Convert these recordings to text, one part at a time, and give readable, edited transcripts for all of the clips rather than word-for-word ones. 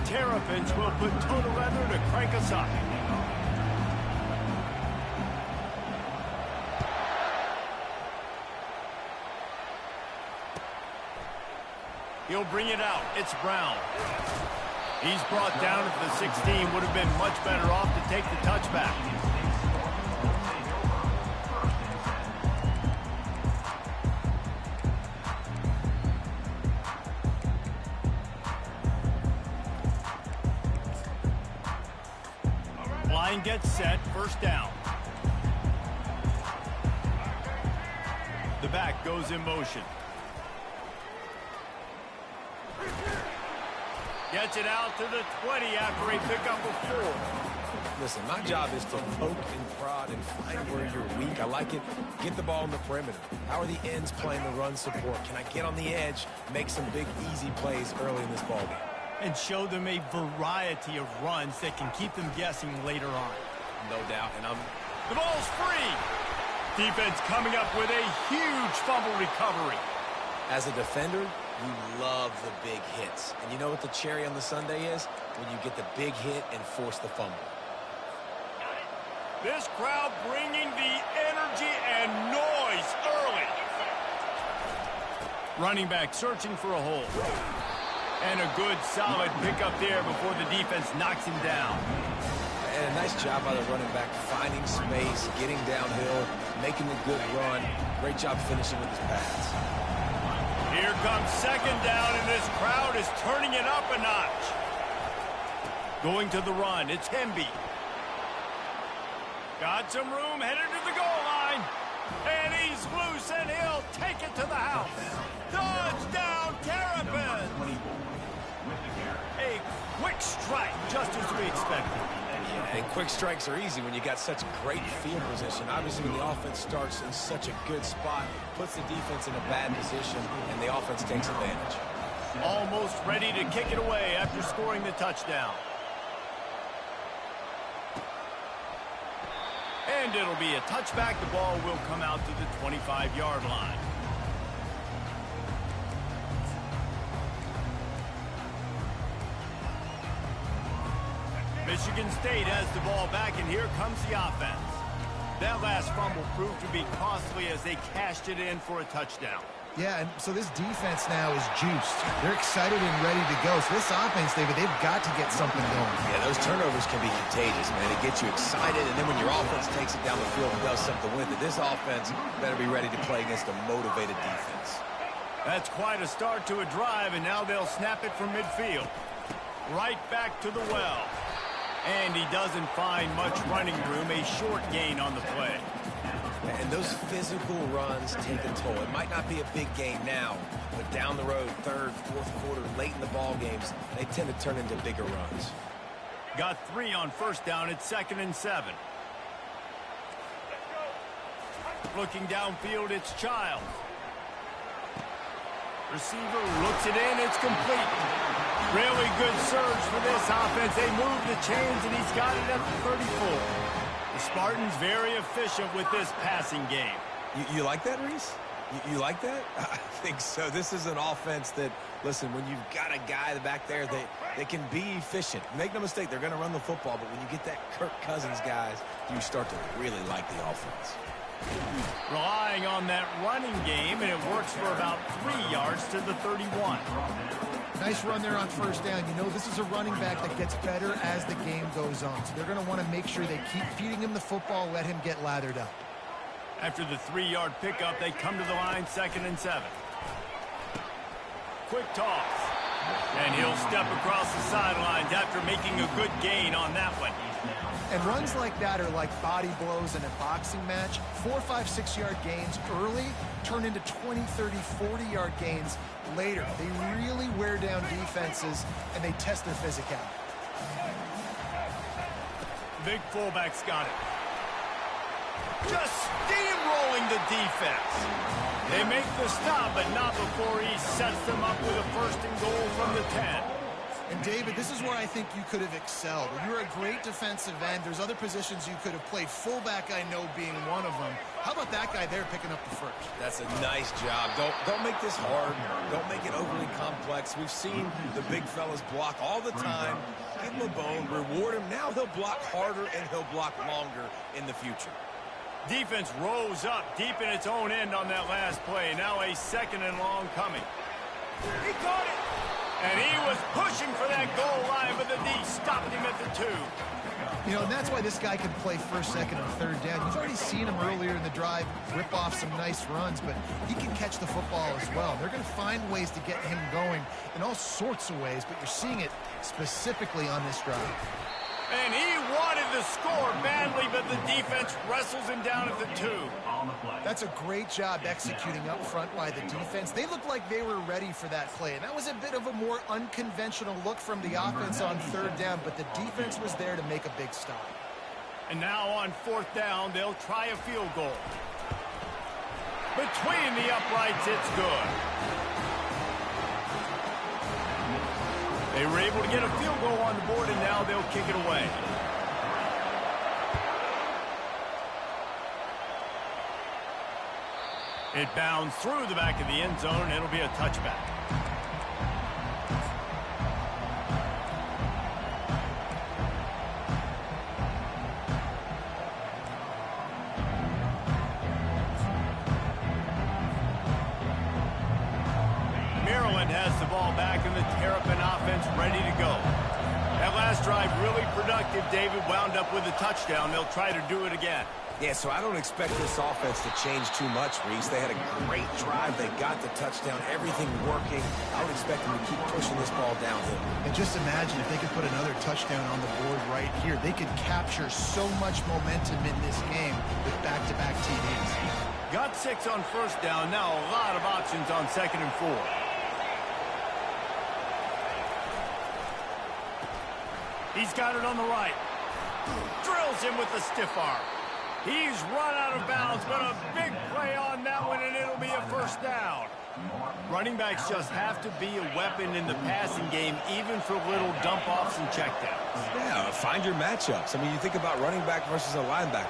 Terrapins will put total leather to crank us up. He'll bring it out. It's Brown. He's brought down at the 16. Would have been much better off to take the touchback. Line gets set. First down. The back goes in motion. Gets it out to the 20 after a pickup of 4. Listen, my job is to poke and prod and find where you're weak. I like it. Get the ball in the perimeter. How are the ends playing the run support? Can I get on the edge, make some big, easy plays early in this ballgame? And show them a variety of runs that can keep them guessing later on. No doubt. And the ball's free. Defense coming up with a huge fumble recovery. As a defender, you love the big hits. And you know what the cherry on the sundae is? When you get the big hit and force the fumble. This crowd bringing the energy and noise early. Running back searching for a hole. And a good, solid pickup there before the defense knocks him down. And a nice job by the running back, finding space, getting downhill, making a good run. Great job finishing with his pass. Here comes second down, and this crowd is turning it up a notch. Going to the run, it's Hemby. Got some room, headed to the goal line. And he's loose, and he'll take it to the house. Touchdown, Terrapins! A quick strike, just as we expected. Yeah, and quick strikes are easy when you got such great field position. Obviously, when the offense starts in such a good spot, puts the defense in a bad position, and the offense takes advantage. Almost ready to kick it away after scoring the touchdown. And it'll be a touchback. The ball will come out to the 25-yard line. Michigan State has the ball back, and here comes the offense. That last fumble proved to be costly as they cashed it in for a touchdown. Yeah, and so this defense now is juiced. They're excited and ready to go. So this offense, David, they've got to get something going. Yeah, those turnovers can be contagious, man. It gets you excited, and then when your offense takes it down the field and does something with it, this offense better be ready to play against a motivated defense. That's quite a start to a drive, and now they'll snap it from midfield. Right back to the well. And he doesn't find much running room, a short gain on the play. And those physical runs take a toll. It might not be a big gain now, but down the road, third, fourth quarter, late in the ball games, they tend to turn into bigger runs. Got 3 on first down at 2nd and 7. Looking downfield, it's Childs. Receiver looks it in, it's complete. Really good surge for this offense. They move the chains, and he's got it at the 34. The Spartans very efficient with this passing game. You like that, Reese? You like that? I think so. This is an offense that, listen, when you've got a guy back there, they can be efficient. Make no mistake, they're going to run the football, but when you get that Kirk Cousins guys, you start to really like the offense. Relying on that running game, and it works for about 3 yards to the 31. Nice run there on first down. You know, this is a running back that gets better as the game goes on. So they're going to want to make sure they keep feeding him the football, let him get lathered up. After the 3-yard pickup, they come to the line, 2nd and 7. Quick toss. And he'll step across the sidelines after making a good gain on that one. And runs like that are like body blows in a boxing match. 4, 5, 6-yard gains early turn into 20, 30, 40-yard gains later. They really wear down defenses, and they test their physicality. Big fullback's got it. Just steamrolling the defense. They make the stop, but not before he sets them up with a 1st and goal from the 10. And, David, this is where I think you could have excelled. You're a great defensive end. There's other positions you could have played. Fullback, I know, being one of them. How about that guy there picking up the first? That's a nice job. Don't make this hard. Don't make it overly complex. We've seen the big fellas block all the time. Give him a bone, reward him. Now he'll block harder and he'll block longer in the future. Defense rose up deep in its own end on that last play. Now a 2nd and long coming. He caught it! And he was pushing for that goal line, but the D stopped him at the 2. You know, and that's why this guy can play 1st, 2nd, and 3rd down. You've already seen him earlier in the drive rip off some nice runs, but he can catch the football as well. They're going to find ways to get him going in all sorts of ways, but you're seeing it specifically on this drive. And he wanted the score badly, but the defense wrestles him down at the 2. That's a great job executing up front by the defense. They looked like they were ready for that play, and that was a bit of a more unconventional look from the offense on 3rd down, but the defense was there to make a big stop. And now on 4th down, they'll try a field goal. Between the uprights, it's good. They were able to get a field goal on the board, and now they'll kick it away. It bounds through the back of the end zone, and it'll be a touchback. Maryland has the ball back, and the Terrapin offense ready to go. That last drive really productive. David wound up with a touchdown. They'll try to do it again. Yeah, so I don't expect this offense to change too much, Reese. They had a great drive. They got the touchdown, everything working. I would expect them to keep pushing this ball downhill. And just imagine if they could put another touchdown on the board right here. They could capture so much momentum in this game with back-to-back TDs. Got 6 on 1st down. Now a lot of options on 2nd and 4. He's got it on the right. Drills him with the stiff arm. He's run out of bounds, but a big play on that one, and it'll be a 1st down. Running backs just have to be a weapon in the passing game, even for little dump-offs and checkdowns. Yeah, find your matchups. I mean, you think about running back versus a linebacker.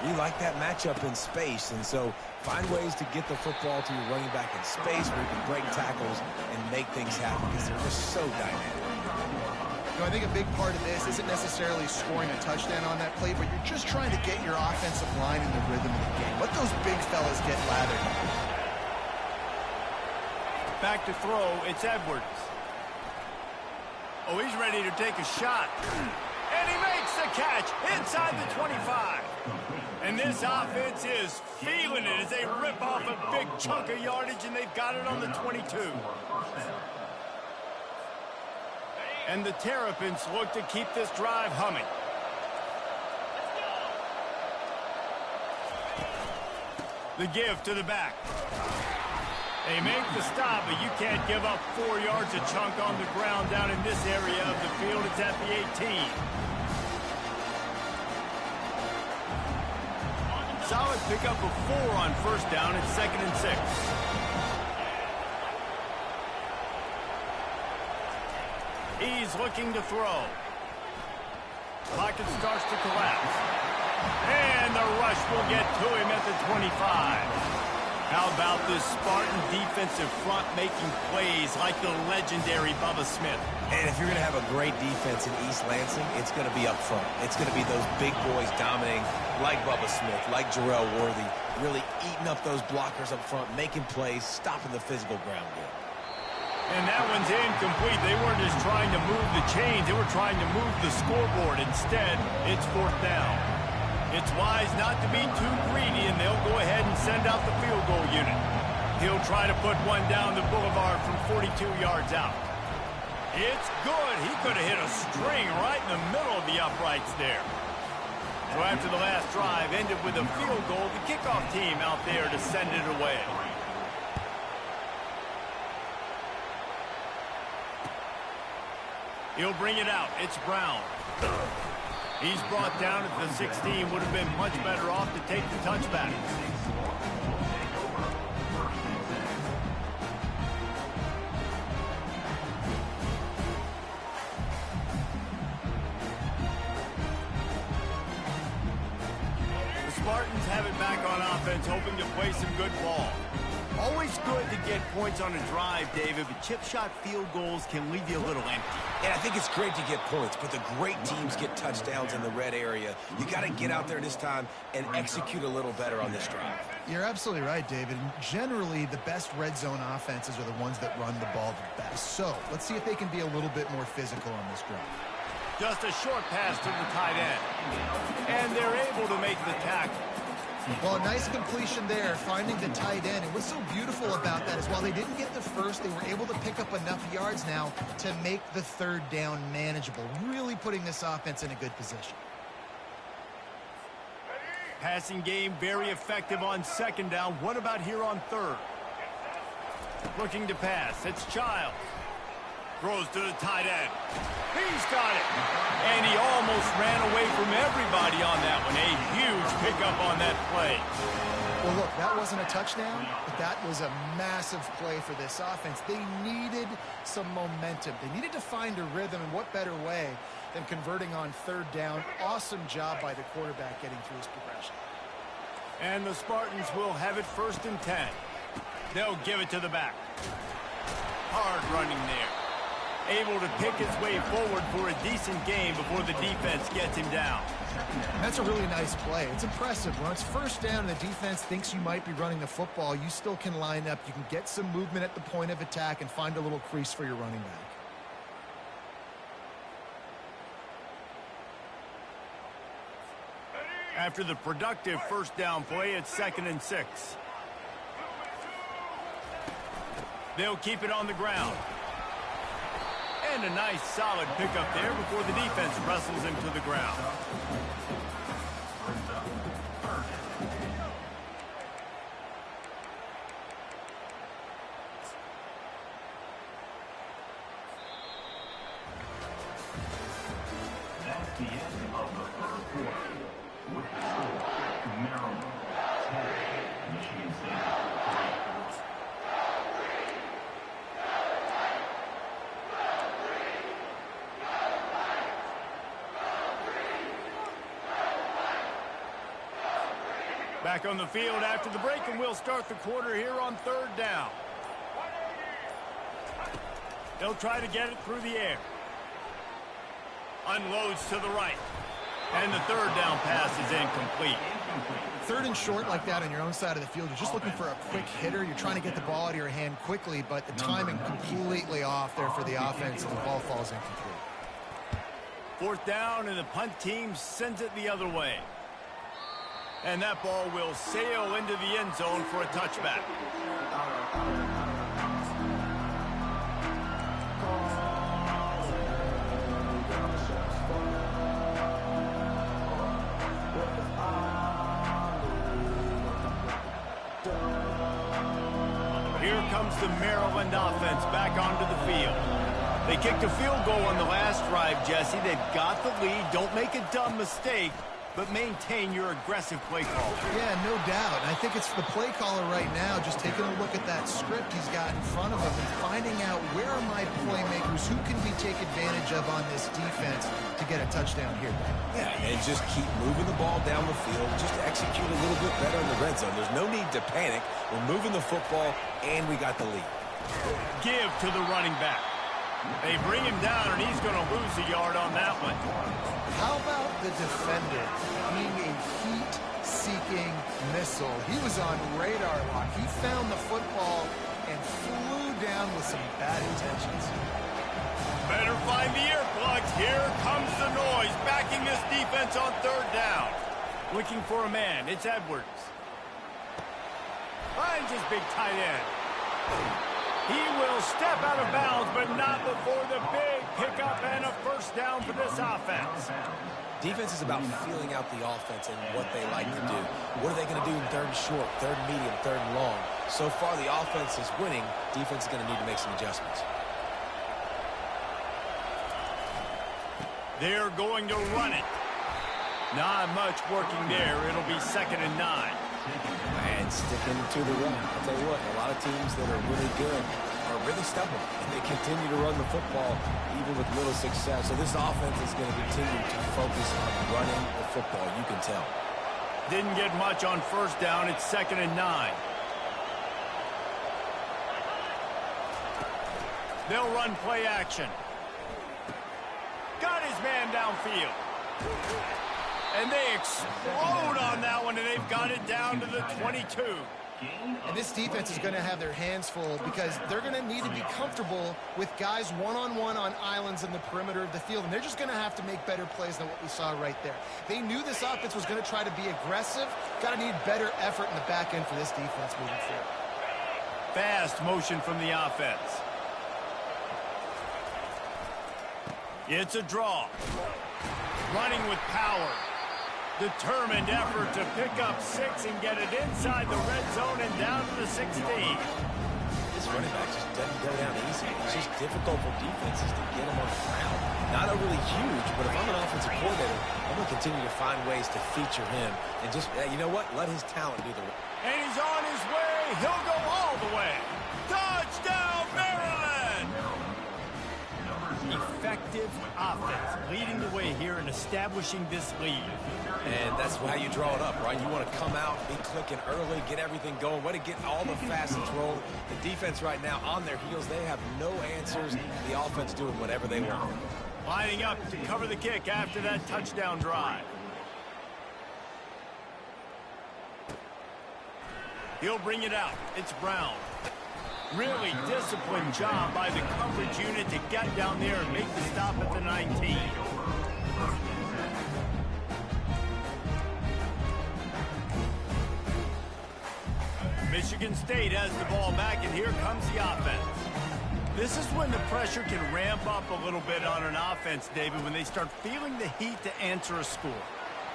You like that matchup in space, and so find ways to get the football to your running back in space where you can break tackles and make things happen because they're just so dynamic. You know, I think a big part of this isn't necessarily scoring a touchdown on that play, but you're just trying to get your offensive line in the rhythm of the game. Let those big fellas get lathered. Back to throw, it's Edwards. Oh, he's ready to take a shot. And he makes the catch inside the 25. And this offense is feeling it as they rip off a big chunk of yardage, and they've got it on the 22. And the Terrapins look to keep this drive humming. The give to the back. They make the stop, but you can't give up 4 yards a chunk on the ground down in this area of the field. It's at the 18. Solid pickup of 4 on 1st down. It's 2nd and 6. He's looking to throw. Pocket starts to collapse. And the rush will get to him at the 25. How about this Spartan defensive front making plays like the legendary Bubba Smith? And if you're going to have a great defense in East Lansing, it's going to be up front. It's going to be those big boys dominating like Bubba Smith, like Jarrell Worthy, really eating up those blockers up front, making plays, stopping the physical ground game. And that one's incomplete. They weren't just trying to move the chains. They were trying to move the scoreboard. Instead, it's 4th down. It's wise not to be too greedy, and they'll go ahead and send out the field goal unit. He'll try to put one down the boulevard from 42 yards out. It's good. He could have hit a string right in the middle of the uprights there. So after the last drive ended with a field goal, the kickoff team out there to send it away. He'll bring it out. It's Brown. He's brought down at the 16. Would have been much better off to take the touchback. offense hoping to play some good ball. Always good to get points on a drive, David, but chip shot field goals can leave you a little empty. And I think it's great to get points, but the great teams get touchdowns in the red area. You got to get out there this time and execute a little better on this drive. You're absolutely right, David. And generally, the best red zone offenses are the ones that run the ball the best. So let's see if they can be a little bit more physical on this drive. Just a short pass to the tight end. And they're able to make the tackle. Well, a nice completion there, finding the tight end. And what's so beautiful about that is while they didn't get the first, they were able to pick up enough yards now to make the third down manageable, really putting this offense in a good position. Passing game very effective on second down. What about here on third? Looking to pass. It's Childs. Throws to the tight end. He's got it. And he almost ran away from everybody on that one. A huge pickup on that play. Well, look, that wasn't a touchdown, but that was a massive play for this offense. They needed some momentum. They needed to find a rhythm, and what better way than converting on third down. Awesome job by the quarterback getting through his progression. And the Spartans will have it 1st and 10. They'll give it to the back. Hard running there. Able to pick his way forward for a decent game before the defense gets him down. That's a really nice play. It's impressive. When it's first down and the defense thinks you might be running the football, you still can line up. You can get some movement at the point of attack and find a little crease for your running back. After the productive first down play, it's 2nd and 6. They'll keep it on the ground. And a nice solid pickup there before the defense wrestles him to the ground. That's the end of the first quarter. With the score, Maryland 10, Michigan State 3. Back on the field after the break, and we'll start the quarter here on third down. They'll try to get it through the air. Unloads to the right. And the third down pass is incomplete. Third and short like that on your own side of the field, you're just looking for a quick hitter. You're trying to get the ball out of your hand quickly, but the timing completely off there for the offense, and the ball falls incomplete. 4th down, and the punt team sends it the other way. And that ball will sail into the end zone for a touchback. Here comes the Maryland offense back onto the field. They kicked a field goal on the last drive, Jesse. They've got the lead. Don't make a dumb mistake, but maintain your aggressive play call. Yeah, no doubt. And I think it's the play caller right now just taking a look at that script he's got in front of him and finding out where are my playmakers, who can we take advantage of on this defense to get a touchdown here. Yeah, and just keep moving the ball down the field. Just execute a little bit better in the red zone. There's no need to panic. We're moving the football, and we got the lead. Give to the running back. They bring him down, and he's going to lose a yard on that one. How about the defender being a heat-seeking missile? He was on radar lock. He found the football and flew down with some bad intentions. Better find the earplugs. Here comes the noise, backing this defense on third down. Looking for a man. It's Edwards. Finds his big tight end. He will step out of bounds, but not before the big pickup and a first down for this offense. Defense is about feeling out the offense and what they like to do. What are they going to do in third and short, third and medium, third and long? So far, the offense is winning. Defense is going to need to make some adjustments. They're going to run it. Not much working there. It'll be 2nd and 9. And sticking to the run. I'll tell you what, a lot of teams that are really good are really stubborn, and they continue to run the football even with little success. So this offense is going to continue to focus on running the football. You can tell. Didn't get much on first down. It's 2nd and 9. They'll run play action. Got his man downfield. And they explode on that one, and they've got it down to the 22. And this defense is going to have their hands full because they're going to need to be comfortable with guys one-on-one on islands in the perimeter of the field, and they're just going to have to make better plays than what we saw right there. They knew this offense was going to try to be aggressive. Got to need better effort in the back end for this defense moving forward. Fast motion from the offense. It's a draw. Running with power. Determined effort to pick up 6 and get it inside the red zone and down to the 16. This running back just doesn't go down easy. It's just difficult for defenses to get him on the ground. Not overly huge, but if I'm an offensive coordinator, I'm going to continue to find ways to feature him and just, you know what, let his talent do the rest. And he's on his way. He'll go all the way. Touchdown, Maryland! Effective offense leading the way here and establishing this lead. And that's how you draw it up, right? You want to come out, be clicking early, get everything going, way to get all the facets rolling. The defense right now on their heels, they have no answers. The offense doing whatever they want. Lining up to cover the kick after that touchdown drive. He'll bring it out. It's Brown. Really disciplined job by the coverage unit to get down there and make the stop at the 19. Michigan State has the ball back, and here comes the offense. This is when the pressure can ramp up a little bit on an offense, David, when they start feeling the heat to answer a score.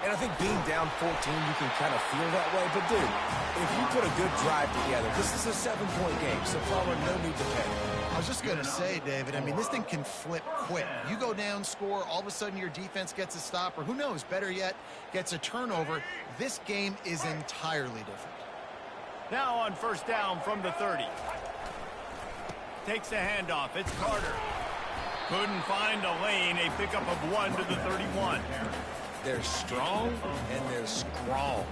And I think being down 14, you can kind of feel that way. But, dude, if you put a good drive together, this is a 7-point game, so Plummer, no need to panic. I was just going to say, David, I mean, this thing can flip quick. You go down, score, all of a sudden your defense gets a stop, or who knows, better yet, gets a turnover. This game is entirely different. Now on first down from the 30. Takes the handoff. It's Carter. Couldn't find a lane. A pickup of 1 to the 31. They're strong and they're strong.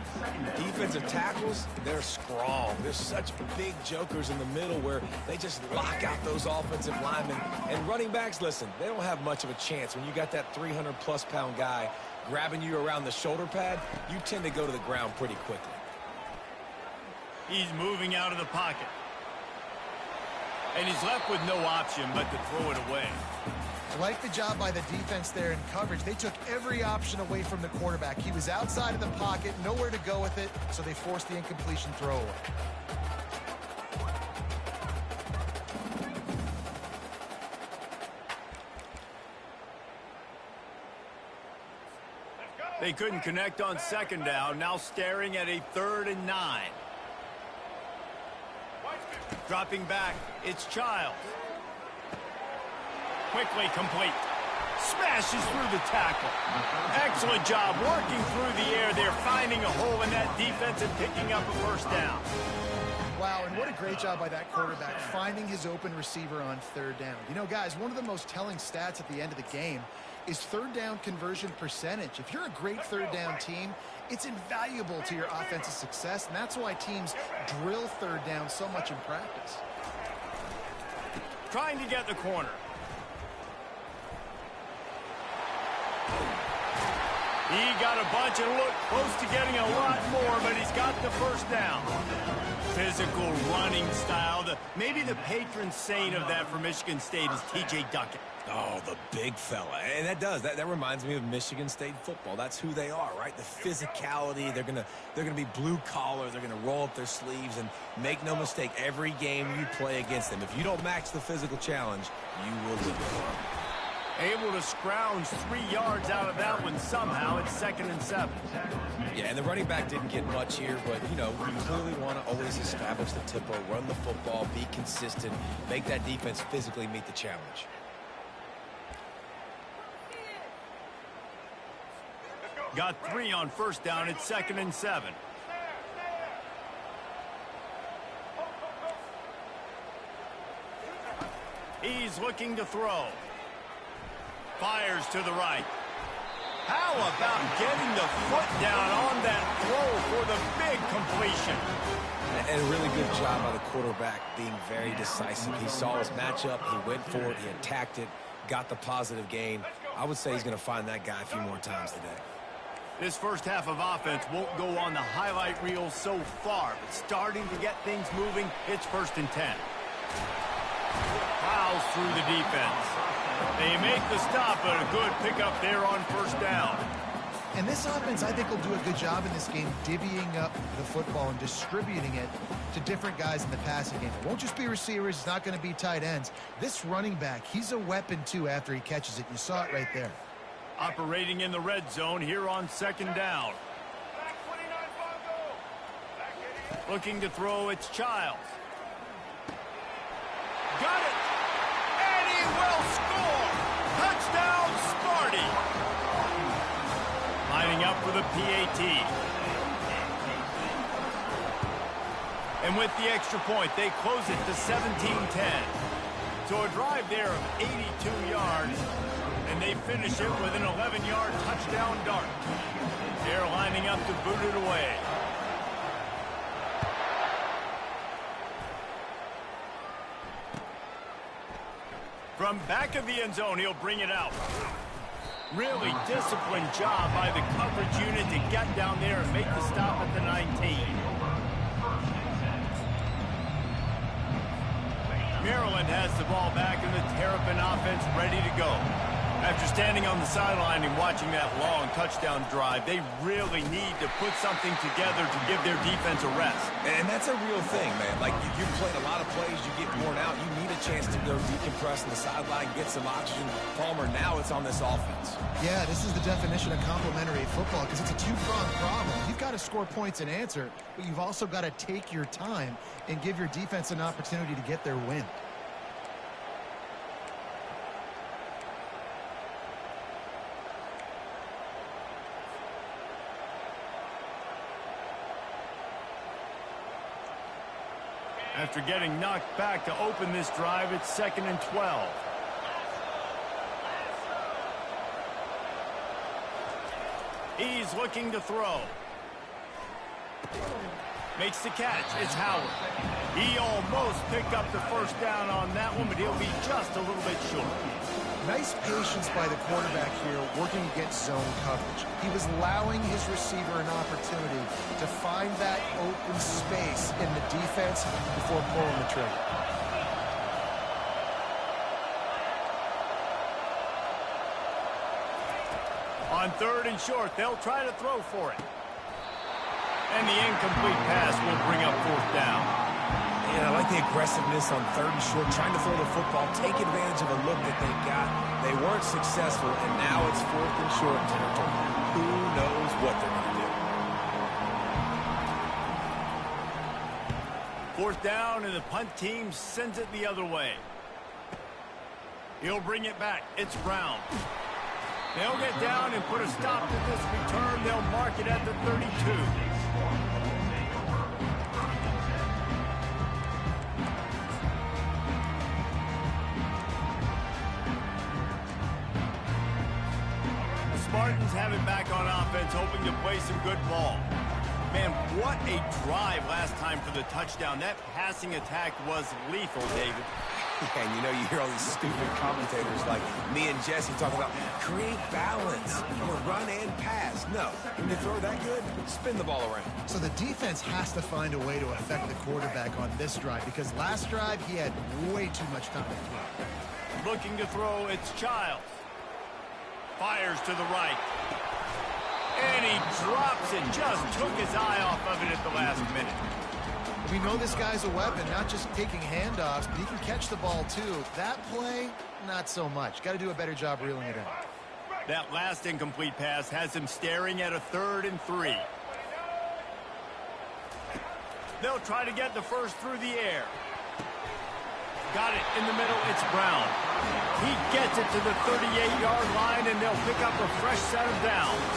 Defensive tackles, they're strong. There's such big jokers in the middle where they just lock out those offensive linemen. And running backs, listen, they don't have much of a chance. When you got that 300-plus pound guy grabbing you around the shoulder pad, you tend to go to the ground pretty quickly. He's moving out of the pocket. And he's left with no option but to throw it away. I like the job by the defense there in coverage. They took every option away from the quarterback. He was outside of the pocket, nowhere to go with it, so they forced the incompletion throw away. They couldn't connect on second down, now staring at a 3rd and 9. Dropping back, it's Childs. Quickly complete. Smashes through the tackle. Excellent job working through the air there, finding a hole in that defense and picking up a first down. Wow, and what a great job by that quarterback, finding his open receiver on 3rd down. You know, guys, one of the most telling stats at the end of the game is 3rd down conversion percentage. If you're a great 3rd down team, it's invaluable to your offensive success, and that's why teams drill 3rd down so much in practice. Trying to get the corner. He got a bunch and looked close to getting a lot more, but he's got the first down. Physical running style. Maybe the patron saint of that for Michigan State is T.J. Duckett. Oh, the big fella. And that reminds me of Michigan State football. That's who they are, right? The physicality. They're gonna be blue collar. They're gonna roll up their sleeves, and make no mistake, every game you play against them, if you don't match the physical challenge, you will lose. Able to scrounge 3 yards out of that one somehow. It's 2nd and 7. Yeah, and the running back didn't get much here, but, you know, you clearly want to always establish the tempo, run the football, be consistent, make that defense physically meet the challenge. Got 3 on first down. It's 2nd and 7. He's looking to throw. Fires to the right. How about getting the foot down on that throw for the big completion? And a really good job by the quarterback being very decisive. He saw his matchup, he went for it, he attacked it, got the positive gain. I would say he's going to find that guy a few more times today. This first half of offense won't go on the highlight reel so far, but starting to get things moving, it's 1st and 10. Plows through the defense. They make the stop, but a good pickup there on 1st down. And this offense, I think, will do a good job in this game divvying up the football and distributing it to different guys in the passing game. It won't just be receivers. It's not going to be tight ends. This running back, he's a weapon, too, after he catches it. You saw it right there. Operating in the red zone here on 2nd down. Looking to throw, it's Childs. Got it! And he will score! Touchdown, Sparty! Lining up for the PAT. And with the extra point, they close it to 17-10. So a drive there of 82 yards, and they finish it with an 11-yard touchdown dart. They're lining up to boot it away. From back of the end zone, he'll bring it out. Really disciplined job by the coverage unit to get down there and make the stop at the 19. Maryland has the ball back and the Terrapin offense ready to go. After standing on the sideline and watching that long touchdown drive, they really need to put something together to give their defense a rest. And that's a real thing, man. Like, you've played a lot of plays, you get worn out, you need a chance to go decompress on the sideline, get some oxygen. Palmer, now it's on this offense. Yeah, this is the definition of complementary football because it's a two-pronged problem. You've got to score points and answer, but you've also got to take your time and give your defense an opportunity to get their win. After getting knocked back to open this drive, it's 2nd and 12. He's looking to throw. Makes the catch. It's Howard. He almost picked up the 1st down on that one, but he'll be just a little bit short. Nice patience by the quarterback here working against zone coverage. He was allowing his receiver an opportunity to find that open space in the defense before pulling the trigger. On 3rd and short, they'll try to throw for it. And the incomplete pass will bring up 4th down. Yeah, I like the aggressiveness on 3rd and short, trying to throw the football, take advantage of a look that they got. They weren't successful, and now it's 4th and short territory. Who knows what they're going to do? 4th down, and the punt team sends it the other way. He'll bring it back. It's Brown. They'll get down and put a stop to this return. They'll mark it at the 32. Spartans have it back on offense, hoping to play some good ball. Man, what a drive last time for the touchdown. That passing attack was lethal, David. And you know, you hear all these stupid commentators like me and Jesse talking about create balance, run and pass. No, when you throw that good, spin the ball around. So the defense has to find a way to affect the quarterback on this drive because last drive he had way too much time to throw. Looking to throw, it's Childs. Fires to the right. And he drops it. Just took his eye off of it at the last minute. We know this guy's a weapon, not just taking handoffs, but he can catch the ball too. That play, not so much. Got to do a better job reeling it in. That last incomplete pass has him staring at a 3rd and 3. They'll try to get the first through the air. Got it in the middle. It's Brown. He gets it to the 38-yard line, and they'll pick up a fresh set of downs.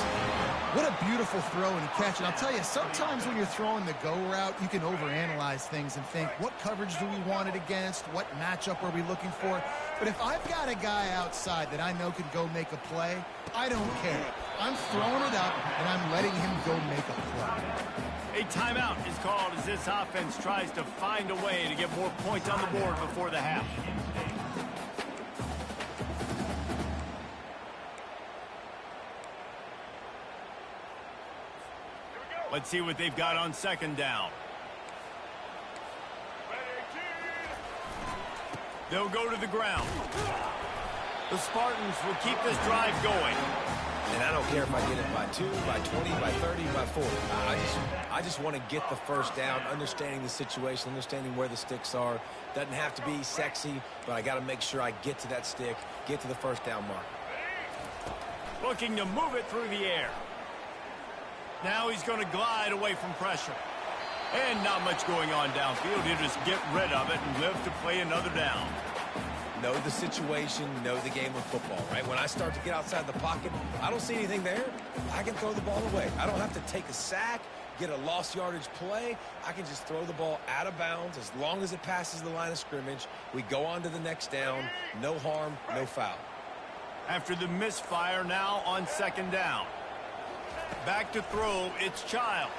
What a beautiful throw and catch. And I'll tell you, sometimes when you're throwing the go route, you can overanalyze things and think, what coverage do we want it against? What matchup are we looking for? But if I've got a guy outside that I know can go make a play, I don't care. I'm throwing it up, and I'm letting him go make a play. A timeout is called as this offense tries to find a way to get more points on the board before the half. Let's see what they've got on second down. They'll go to the ground. The Spartans will keep this drive going. And I don't care if I get it by 2, by 20, by 30, by 40. I just want to get the first down, understanding the situation, understanding where the sticks are. Doesn't have to be sexy, but I got to make sure I get to that stick, get to the first down mark. Looking to move it through the air. Now he's going to glide away from pressure. And not much going on downfield. He'll just get rid of it and live to play another down. Know the situation, know the game of football, right? When I start to get outside the pocket, I don't see anything there. I can throw the ball away. I don't have to take a sack, get a lost yardage play. I can just throw the ball out of bounds as long as it passes the line of scrimmage. We go on to the next down. No harm, no foul. After the misfire, now on second down. Back to throw, it's Childs.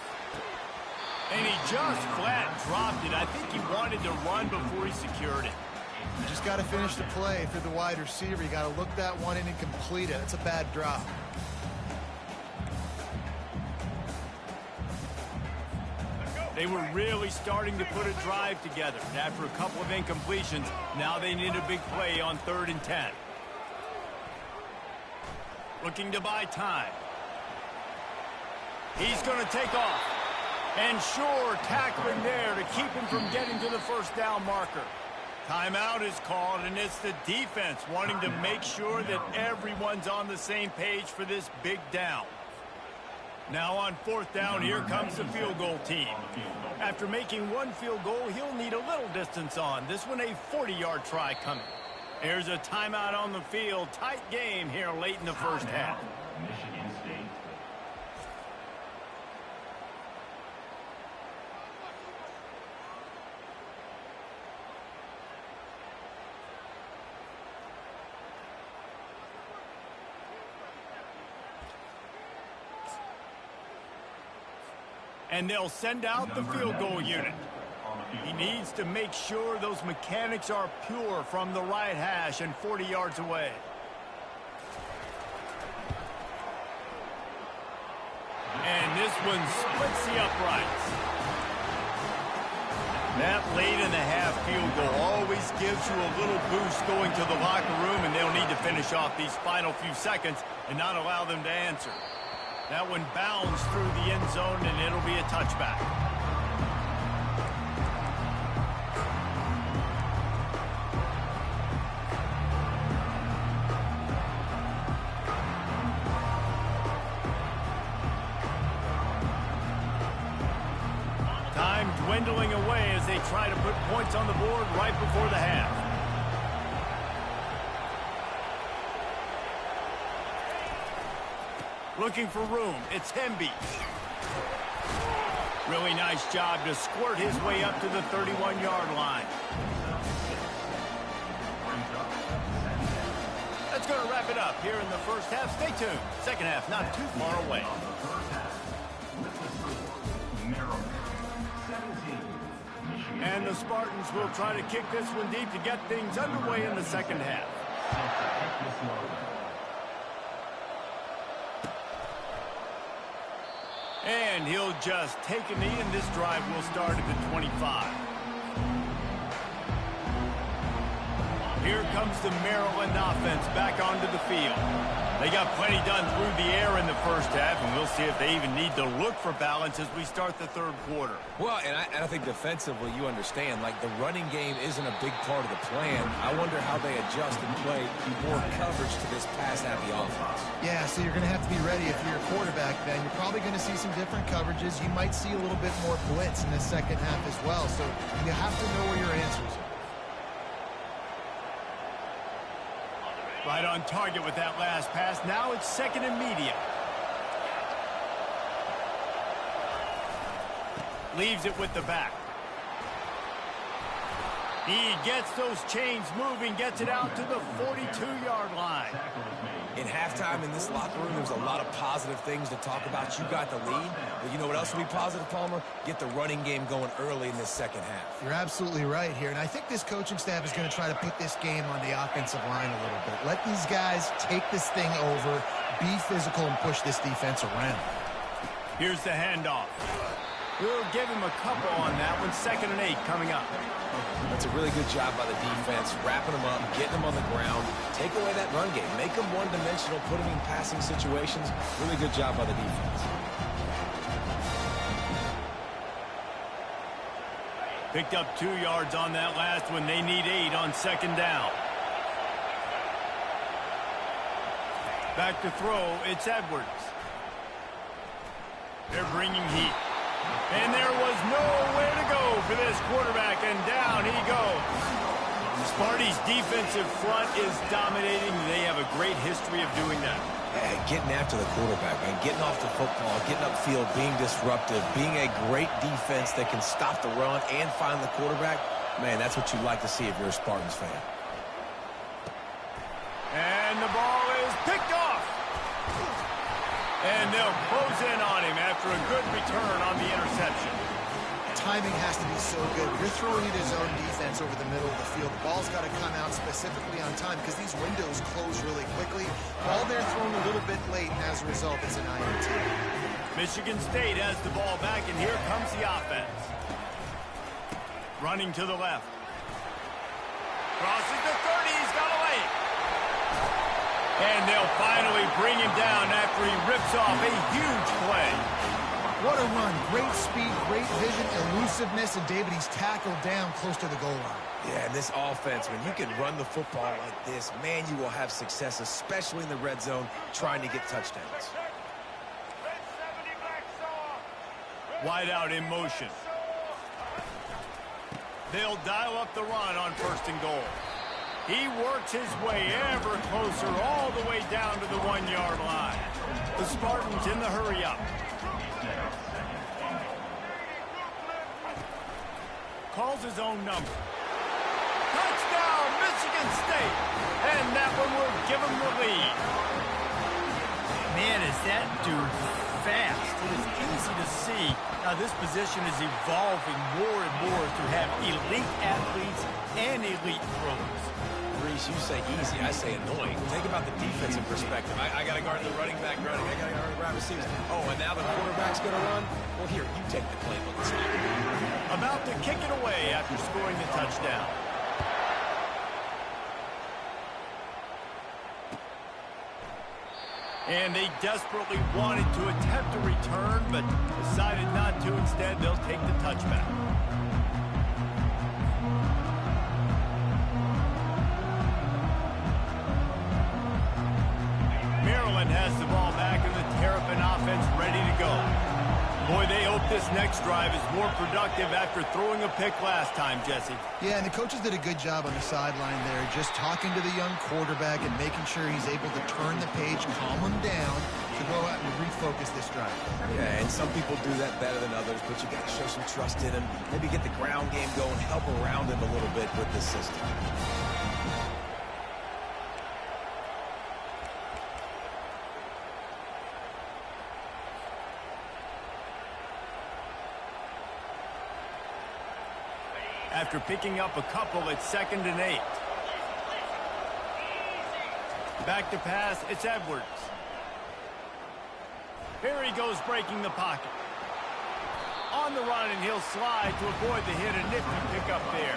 And he just flat dropped it. I think he wanted to run before he secured it. You just got to finish the play. If you're the wide receiver, you got to look that one in and complete it. It's a bad drop. They were really starting to put a drive together. And after a couple of incompletions, now they need a big play on 3rd and 10. Looking to buy time. He's going to take off. And sure, tackling there to keep him from getting to the first down marker. Timeout is called, and it's the defense wanting to make sure that everyone's on the same page for this big down. Now on 4th down, here comes the field goal team. After making one field goal, he'll need a little distance on. This one a 40-yard try coming. There's a timeout on the field. Tight game here late in the first half. Michigan State. And they'll send out the field goal unit. He needs to make sure those mechanics are pure from the right hash and 40 yards away. And this one splits the uprights. That late in the half field goal always gives you a little boost going to the locker room, and they'll need to finish off these final few seconds and not allow them to answer. That one bounds through the end zone, and it'll be a touchback. Time dwindling away as they try to put points on the board right before the half. Looking for room, it's Hemby. Really nice job to squirt his way up to the 31-yard line. That's going to wrap it up here in the first half. Stay tuned. Second half not too far away. And the Spartans will try to kick this one deep to get things underway in the second half. And he'll just take a knee, and this drive will start at the 25. Here comes the Maryland offense back onto the field. They got plenty done through the air in the first half, and we'll see if they even need to look for balance as we start the third quarter. Well, and I think defensively, you understand, like the running game isn't a big part of the plan. I wonder how they adjust and play more coverage to this pass-happy offense. Yeah, so you're going to have to be ready if you're a quarterback then. You're probably going to see some different coverages. You might see a little bit more blitz in the second half as well, so you have to know where your answers are. Right on target with that last pass. Now it's 2nd and medium. leaves it with the back. He gets those chains moving, gets it out to the 42-yard line. In halftime in this locker room, there's a lot of positive things to talk about. You got the lead, but you know what else will be positive, Palmer? Get the running game going early in this second half. You're absolutely right here, and I think this coaching staff is going to try to put this game on the offensive line a little bit. Let these guys take this thing over, be physical, and push this defense around. Here's the handoff. We'll give him a couple on that one. 2nd and 8 coming up. That's a really good job by the defense, wrapping them up, getting them on the ground. Take away that run game. Make them one-dimensional, put them in passing situations. Really good job by the defense. Picked up 2 yards on that last one. They need 8 on 2nd down. Back to throw. It's Edwards. They're bringing heat. And there was nowhere to go for this quarterback, and down he goes. Sparty's defensive front is dominating. They have a great history of doing that. Yeah, getting after the quarterback, man. Getting off the football, getting upfield, being disruptive, being a great defense that can stop the run and find the quarterback. Man, that's what you like to see if you're a Spartans fan. And the ball is picked off. And they'll close in on him after a good return on the interception. Timing has to be so good. You're throwing it his own defense over the middle of the field. The ball's got to come out specifically on time because these windows close really quickly. Ball there thrown a little bit late, and as a result, it's an INT. Michigan State has the ball back, and here comes the offense. Running to the left. Crosses the 30. He's got a lane. And they'll finally bring him down after he rips off a huge play. What a run. Great speed, great vision, elusiveness, and David, he's tackled down close to the goal line. Yeah, and this offense, when you can run the football like this, man, you will have success, especially in the red zone, trying to get touchdowns. Wide out in motion. They'll dial up the run on 1st and goal. He works his way ever closer all the way down to the 1-yard line. The Spartans in the hurry up. Calls his own number. Touchdown, Michigan State. And that one will give him the lead. Man, is that dude fast. It is easy to see how this position is evolving more and more to have elite athletes and elite throwers. Reese, you say easy, I say annoying. Think about the defensive perspective. I got to guard the running back running. I got to guard the wide receivers. Oh, and now the quarterback's going to run? Well, here, you take the playbook. About to kick it away after scoring the touchdown. And they desperately wanted to attempt a return, but decided not to. Instead, they'll take the touchback. Maryland has the ball back, and the Terrapin offense ready to go. Boy, they hope this next drive is more productive after throwing a pick last time, Jesse. Yeah, and the coaches did a good job on the sideline there, just talking to the young quarterback and making sure he's able to turn the page, calm him down, to go out and refocus this drive. Yeah, and some people do that better than others, but you got to show some trust in him. Maybe get the ground game going, help around him a little bit with this system. After picking up a couple, it's 2nd and 8. Back to pass, it's Edwards. Here he goes, breaking the pocket. On the run, and he'll slide to avoid the hit. A nifty pick up there.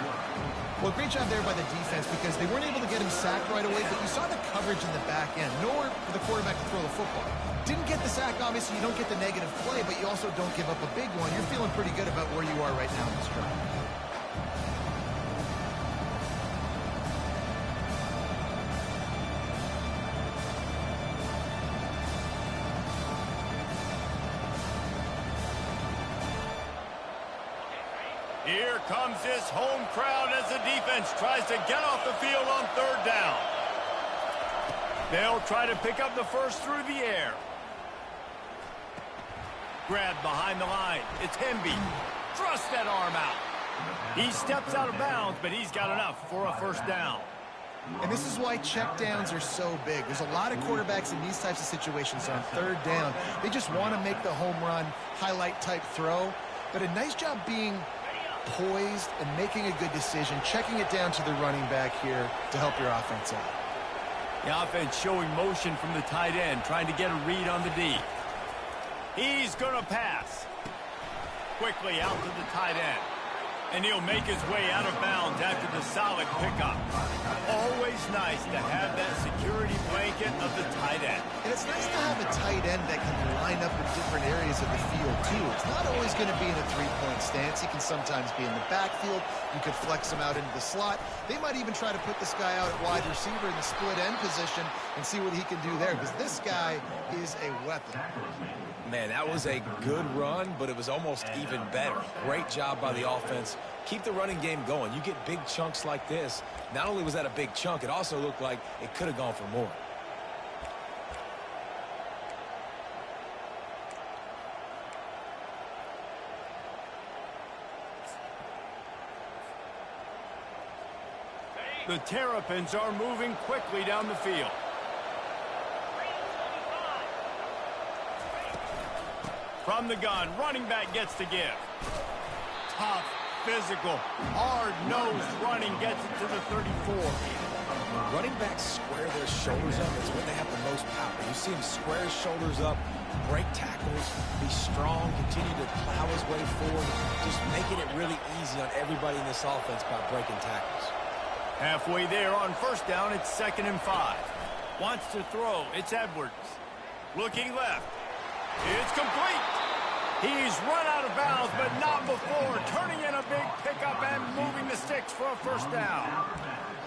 Well, great job there by the defense because they weren't able to get him sacked right away, but you saw the coverage in the back end. Nowhere for the quarterback to throw the football. Didn't get the sack, obviously. You don't get the negative play, but you also don't give up a big one. You're feeling pretty good about where you are right now in this drive. Here comes this home crowd as the defense tries to get off the field on 3rd down. They'll try to pick up the first through the air. Grabbed behind the line. It's Hemby. Thrust that arm out. He steps out of bounds, but he's got enough for a first down. And this is why checkdowns are so big. There's a lot of quarterbacks in these types of situations on third down. They just want to make the home run, highlight type throw. But a nice job being poised and making a good decision, checking it down to the running back here to help your offense out. The offense showing motion from the tight end, trying to get a read on the D. He's going to pass. Quickly out to the tight end. And he'll make his way out of bounds after the solid pickup. Always nice to have that security blanket of the tight end. And it's nice to have a tight end that can line up in different areas of the field, too. It's not always going to be in a three-point stance. He can sometimes be in the backfield. You could flex him out into the slot. They might even try to put this guy out at wide receiver in the split end position and see what he can do there, because this guy is a weapon. Man, that was a good run, but it was almost even better. Great job by the offense. Keep the running game going. You get big chunks like this. Not only was that a big chunk, it also looked like it could have gone for more. The Terrapins are moving quickly down the field. From the gun, running back gets to give. Tough, physical, hard-nosed running gets it to the 34. Running backs square their shoulders up. It's when they have the most power. You see him square his shoulders up, break tackles, be strong, continue to plow his way forward, just making it really easy on everybody in this offense by breaking tackles. Halfway there on first down, it's 2nd and 5. Wants to throw, it's Edwards. Looking left. It's complete. He's run out of bounds, but not before. Turning in a big pickup and moving the sticks for a first down.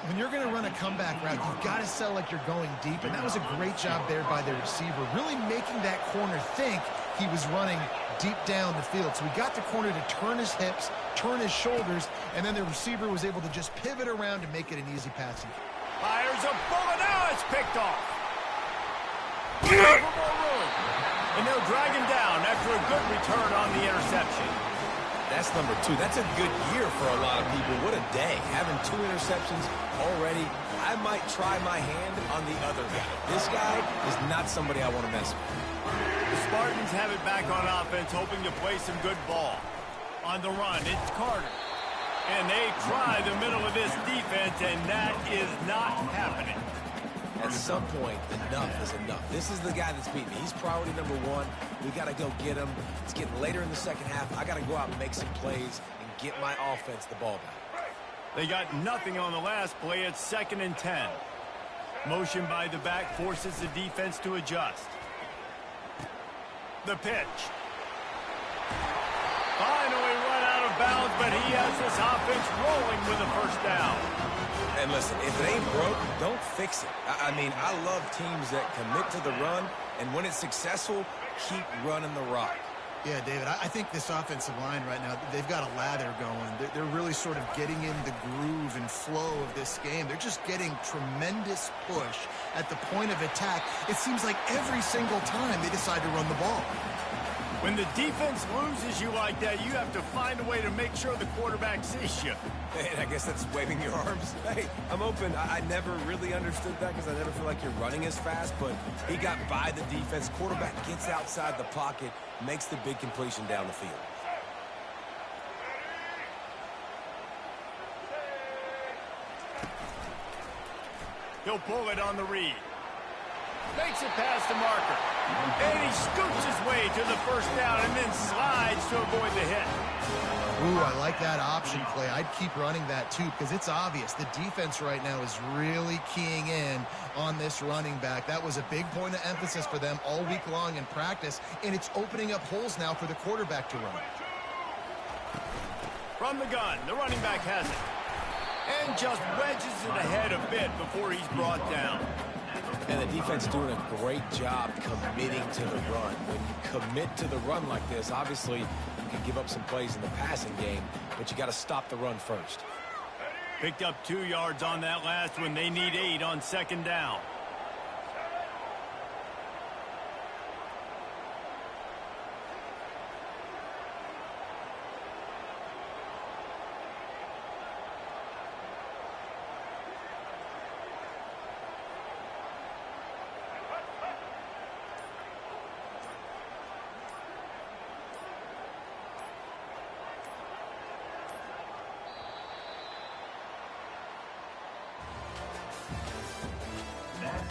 When you're going to run a comeback route, you've got to sell like you're going deep, and that was a great job there by the receiver, really making that corner think he was running deep down the field. So he got the corner to turn his hips, turn his shoulders, and then the receiver was able to just pivot around and make it an easy passing. Fires a bullet. Now it's picked off. For more room. And they'll drag him down after a good return on the interception. That's number 2. That's a good year for a lot of people. What a day. Having 2 interceptions already. I might try my hand on the other guy. This guy is not somebody I want to mess with. The Spartans have it back on offense, hoping to play some good ball. On the run, it's Carter. And they try the middle of this defense, and that is not happening. At some point, enough is enough. This is the guy that's beating me. He's priority number 1. We got to go get him. It's getting later in the second half. I got to go out and make some plays and get my offense the ball back. They got nothing on the last play. It's 2nd and 10. Motion by the back forces the defense to adjust. The pitch. Finally run out of bounds, but he has this offense rolling with a first down. And listen, if it ain't broke, don't fix it. I mean, I love teams that commit to the run, and when it's successful, keep running the rock. Yeah, David, I think this offensive line right now, they've got a lather going. They're really sort of getting in the groove and flow of this game. They're just getting tremendous push at the point of attack. It seems like every single time they decide to run the ball. When the defense loses you like that, you have to find a way to make sure the quarterback sees you. Hey, I guess that's waving your arms. Hey, I'm open. I never really understood that because I never feel like you're running as fast, but he got by the defense. Quarterback gets outside the pocket, makes the big completion down the field. He'll pull it on the read. Makes it past the marker. And he scoops his way to the first down and then slides to avoid the hit. Ooh, I like that option play. I'd keep running that too because it's obvious. The defense right now is really keying in on this running back. That was a big point of emphasis for them all week long in practice, and it's opening up holes now for the quarterback to run. From the gun, the running back has it. And just wedges it ahead a bit before he's brought down. And the defense doing a great job committing to the run. When you commit to the run like this, obviously you can give up some plays in the passing game, but you got to stop the run first. Picked up 2 yards on that last one. They need 8 on second down.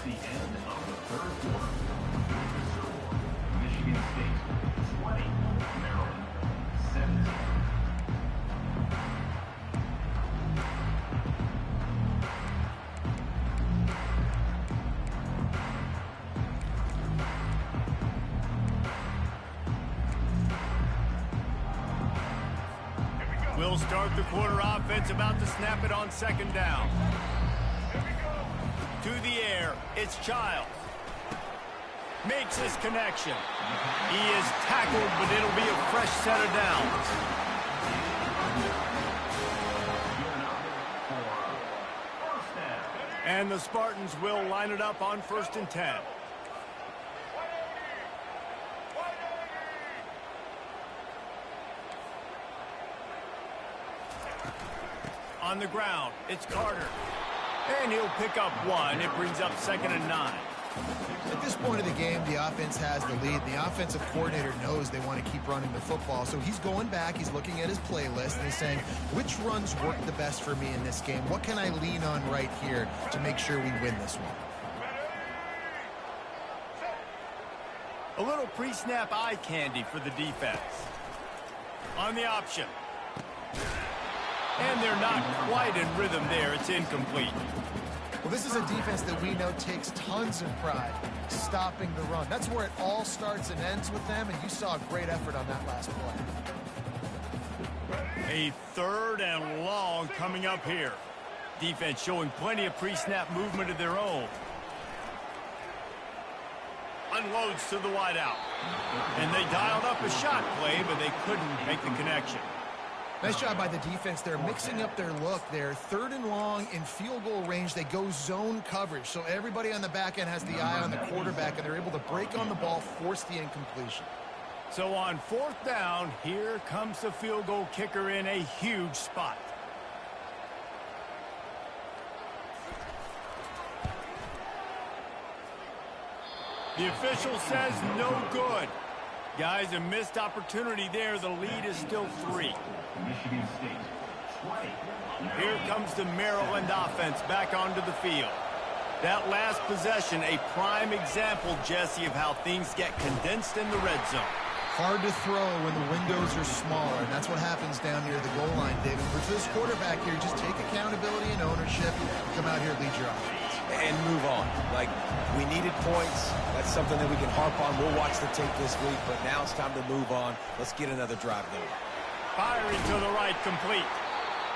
the end of the third quarter. With the score, Michigan State 20, Maryland 17. We'll start the quarter offense, about to snap it on second down. To the air, it's Childs. Makes his connection. He is tackled, but it'll be a fresh set of downs. And the Spartans will line it up on 1st and 10. On the ground, it's Carter. And he'll pick up 1. It brings up 2nd and 9. At this point of the game, the offense has the lead. The offensive coordinator knows they want to keep running the football. So he's going back, he's looking at his playlist, and he's saying, which runs work the best for me in this game? What can I lean on right here to make sure we win this one? A little pre-snap eye candy for the defense. On the option. And they're not quite in rhythm there. It's incomplete. Well, this is a defense that we know takes tons of pride stopping the run. That's where it all starts and ends with them, and you saw a great effort on that last play. A 3rd and long coming up here. Defense showing plenty of pre-snap movement of their own. Unloads to the wideout. And they dialed up a shot play, but they couldn't make the connection. Nice job by the defense. They're mixing up their look. They're 3rd and long in field goal range. They go zone coverage. So everybody on the back end has the eye on the quarterback, and they're able to break on the ball, force the incompletion. So on 4th down, here comes the field goal kicker in a huge spot. The official says no good. Guys, a missed opportunity there. The lead is still 3. Michigan State 20. Here comes the Maryland offense back onto the field. That last possession, a prime example, Jesse, of how things get condensed in the red zone. Hard to throw when the windows are smaller, and that's what happens down near the goal line, David. For this quarterback here, just take accountability and ownership. Come out here, lead your offense. And move on. Like, we needed points. That's something that we can harp on. We'll watch the tape this week, but now it's time to move on. Let's get another drive going. Firing to the right, complete.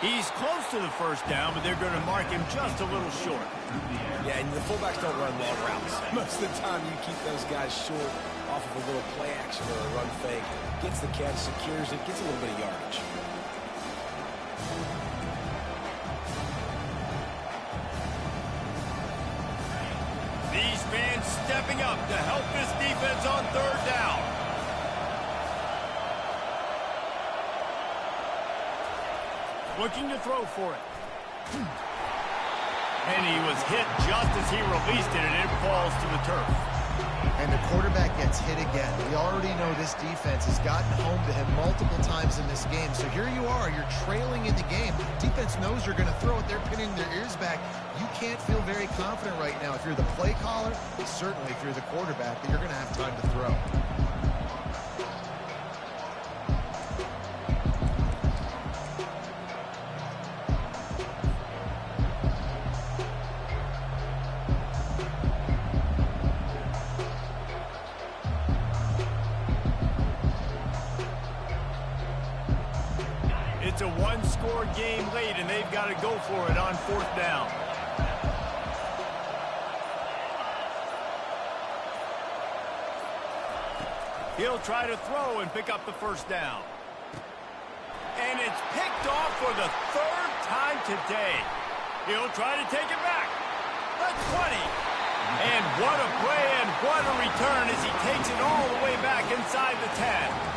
He's close to the 1st down, but they're going to mark him just a little short. Yeah, and the fullbacks don't run long routes. Most of the time, you keep those guys short off of a little play action or a run fake. Gets the catch, secures it, gets a little bit of yardage. These fans stepping up to help this defense on 3rd down. Looking to throw for it. And he was hit just as he released it, and it falls to the turf. And the quarterback gets hit again. We already know this defense has gotten home to him multiple times in this game. So here you are, you're trailing in the game. Defense knows you're going to throw it. They're pinning their ears back. You can't feel very confident right now. If you're the play caller, certainly if you're the quarterback, that you're going to have time to throw. It's a 1-score game late, and they've got to go for it on 4th down. He'll try to throw and pick up the 1st down. And it's picked off for the 3rd time today. He'll try to take it back. The 20. And what a play and what a return as he takes it all the way back inside the 10.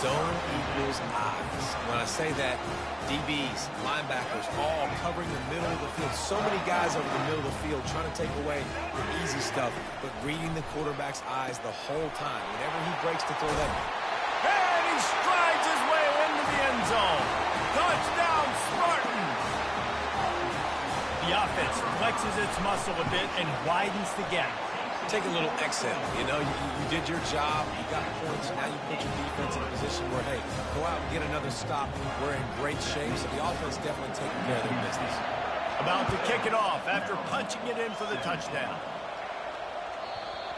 Zone equals eyes. When I say that, DBs, linebackers, all covering the middle of the field. So many guys over the middle of the field trying to take away the easy stuff, but reading the quarterback's eyes the whole time. Whenever he breaks to throw that. And he strides his way into the end zone. Touchdown, Spartans! The offense flexes its muscle a bit and widens the gap. Take a little exhale. You know, you did your job. You got points. Now you put your defense in a position where, hey, go out and get another stop. We're in great shape, so the offense definitely taking care of their business. About to kick it off after punching it in for the touchdown.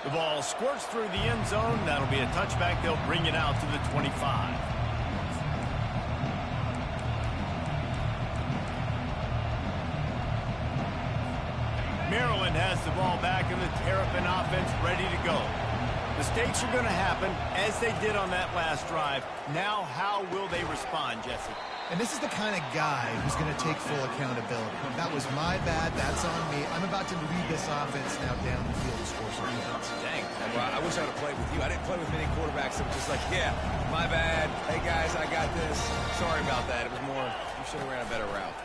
The ball squirts through the end zone. That'll be a touchback. They'll bring it out to the 25. Maryland has the ball back and the Terrapin offense ready to go. Mistakes are going to happen as they did on that last drive. Now how will they respond, Jesse? And this is the kind of guy who's going to take full accountability. That was my bad. That's on me. I'm about to lead this offense now down the field and score some points. Dang. Well, I wish I would have played with you. I didn't play with many quarterbacks that were just like, yeah, my bad. Hey, guys, I got this. Sorry about that. It was more, you should have ran a better route.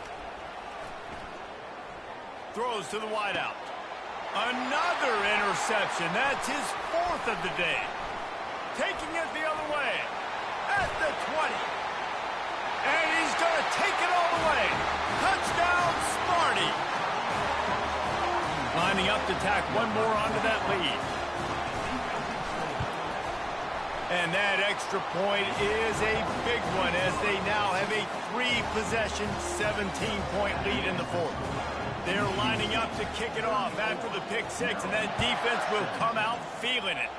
Throws to the wideout. Another interception. That's his 4th of the day. Taking it the other way. At the 20. And he's going to take it all the way. Touchdown, Smarty. Lining up to tack one more onto that lead. And that extra point is a big one as they now have a 3-possession, 17-point lead in the 4th. They're lining up to kick it off after the pick 6, and that defense will come out feeling it.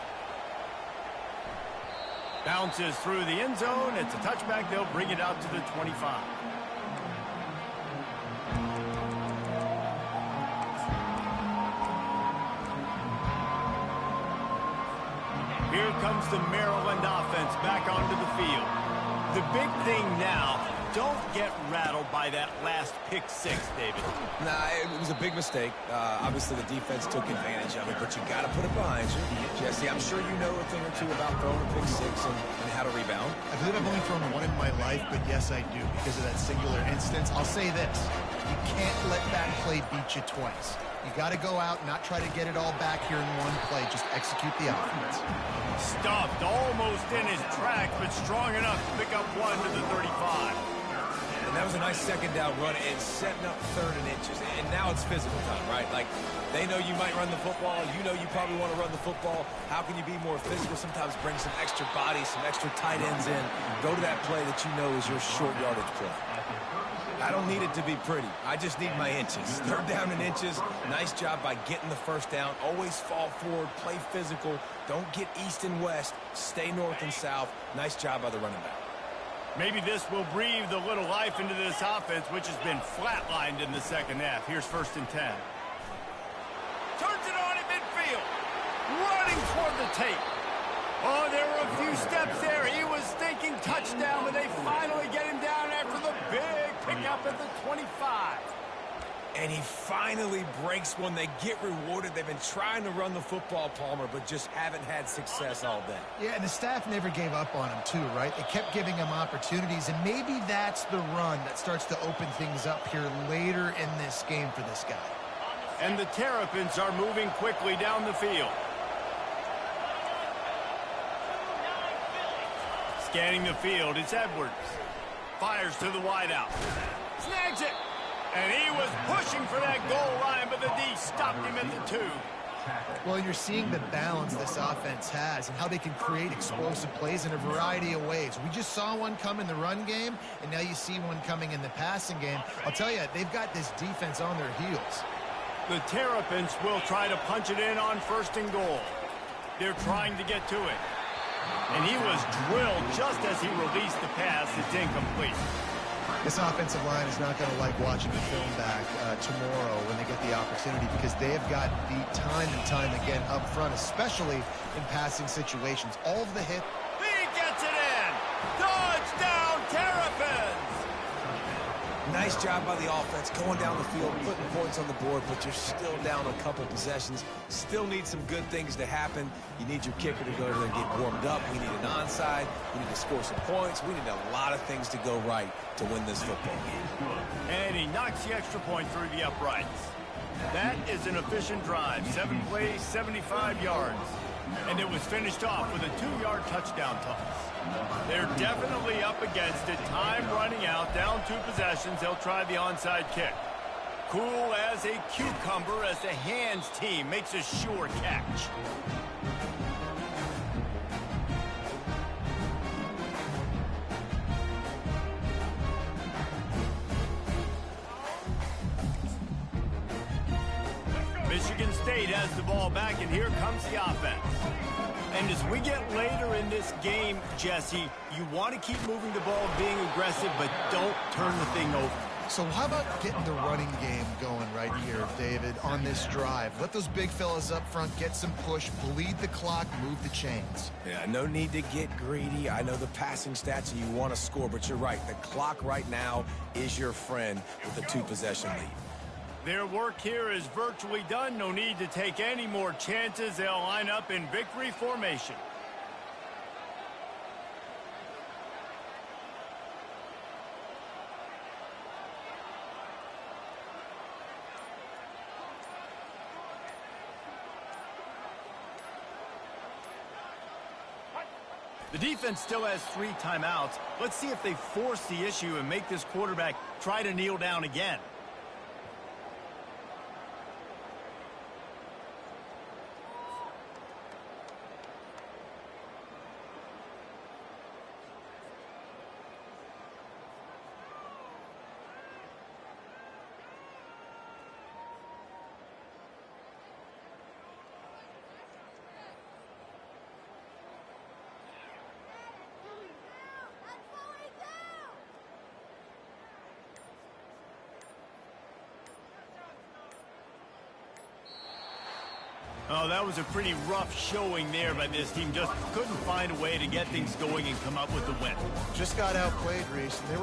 Bounces through the end zone. It's a touchback. They'll bring it out to the 25. Here comes the Maryland offense back onto the field. The big thing now, don't get rattled by that last pick 6, David. Nah, it was a big mistake. Obviously, the defense took advantage of it, but you got to put it behind you. Jesse, I'm sure you know a thing or two about throwing a pick 6 and how to rebound. I believe I've only thrown one in my life, but yes, I do because of that singular instance. I'll say this. You can't let that play beat you twice. You got to go out and not try to get it all back here in one play. Just execute the offense. Stuffed almost in his tracks, but strong enough to pick up one to the 35. And that was a nice second down run and setting up 3rd and inches. And now it's physical time, right? Like, they know you might run the football. You know you probably want to run the football. How can you be more physical? Sometimes bring some extra bodies, some extra tight ends in. Go to that play that you know is your short yardage play. I don't need it to be pretty. I just need my inches. 3rd down and inches. Nice job by getting the 1st down. Always fall forward. Play physical. Don't get east and west. Stay north and south. Nice job by the running back. Maybe this will breathe a little life into this offense, which has been flatlined in the second half. Here's 1st and 10. Turns it on in midfield. Running toward the tape. Oh, there were a few steps there. He was thinking touchdown, but they finally get him down after the big pickup at the 25. And he finally breaks one. They get rewarded. They've been trying to run the football, Palmer, but just haven't had success all day. Yeah, and the staff never gave up on him, too, right? They kept giving him opportunities, and maybe that's the run that starts to open things up here later in this game for this guy. And the Terrapins are moving quickly down the field. Scanning the field, it's Edwards. Fires to the wideout. Snags it. And he was pushing for that goal line, but the D stopped him at the 2. Well, you're seeing the balance this offense has and how they can create explosive plays in a variety of ways. We just saw one come in the run game, and now you see one coming in the passing game. I'll tell you, they've got this defense on their heels. The Terrapins will try to punch it in on 1st and goal. They're trying to get to it. And he was drilled just as he released the pass. It's incomplete. This offensive line is not going to like watching the film back tomorrow when they get the opportunity because they have got beat time and time again up front, especially in passing situations. All of the hit. He gets it in. Touchdown, Terrapins. Nice job by the offense going down the field, putting points on the board, but you're still down a couple possessions. Still need some good things to happen. You need your kicker to go there and get warmed up. We need an onside. We need to score some points. We need a lot of things to go right to win this football game. And he knocks the extra point through the uprights. That is an efficient drive. 7 plays, 75 yards. And it was finished off with a 2-yard touchdown toss. They're definitely up against it. Time running out, down 2 possessions. They'll try the onside kick. Cool as a cucumber as the hands team makes a sure catch. Michigan State has the ball back, and here comes the offense. And as we get later in this game, Jesse, you want to keep moving the ball, being aggressive, but don't turn the thing over. So how about getting the running game going right here, David, on this drive? Let those big fellas up front get some push, bleed the clock, move the chains. Yeah, no need to get greedy. I know the passing stats and you want to score, but you're right. The clock right now is your friend with a 2-possession lead. Their work here is virtually done. No need to take any more chances. They'll line up in victory formation. The defense still has 3 timeouts. Let's see if they force the issue and make this quarterback try to kneel down again. Oh, that was a pretty rough showing there by this team. Just couldn't find a way to get things going and come up with the win. Just got outplayed, Reese. They were